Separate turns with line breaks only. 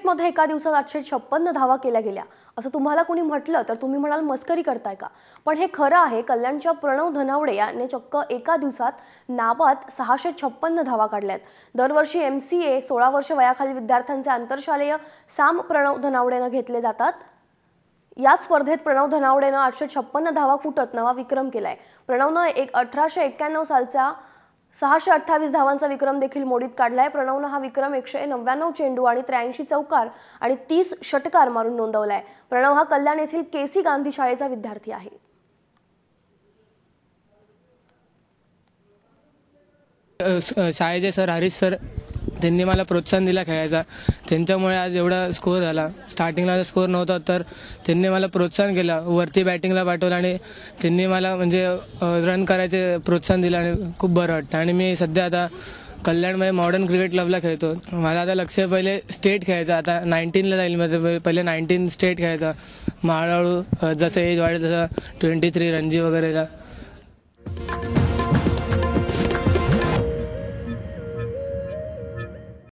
क्रिकेटमध्ये एका दिवसात 856 धावा केल्या गेल्या असं तुम्हाला कोणी म्हटलं तर तुम्ही म्हणाल मस्करी करताय का? पण हे खरं आहे। कल्याणच्या प्रणव धनावडे याने चक्क एका दिवसात नाबाद 656 धावा काढल्यात। दरवर्षी MCA 16 वर्ष वयाखालील विद्यार्थ्यांचे आंतरशालेय साम प्रणव धनावडेने घेतले जातात। या स्पर्धेत प्रणव धनावडेने 856 धावा कुटत नवा विक्रम केलाय। प्रणवने 1891 सालचा 628 धावांचा विक्रम देखील मोडीत काढलाय। प्रणवने हा विक्रम 199 चेंडू आणि 83 चौकार आणि 30 षटकार मारून नोंदवलाय। प्रणव हा कल्याण येथील केसी गांधी शाळेचा विद्यार्थी आहे।
शाळेचे सर हरीश सर त्यांनी मला प्रोत्साहन दिला खेळायचा। त्यांच्यामुळे आज एवढा स्कोर झाला। स्टार्टिंगला स्कोर नव्हता तर त्यांनी मला प्रोत्साहन केलं, वरती बॅटिंगला पाठवलं आणि त्यांनी मला म्हणजे रन करायचे प्रोत्साहन दिलं आणि खूप बरं वाटतं। आणि मी सध्या आता कल्याणमध्ये मॉडर्न क्रिकेट क्लबला खेळतो। माझं आता लक्ष पहिले स्टेट खेळायचं, आता 19ला जाईल माझं। पहिले 19 स्टेट खेळायचं, हळूहळू जसं एज वाढेल तसं 23 रणजी वगैरेला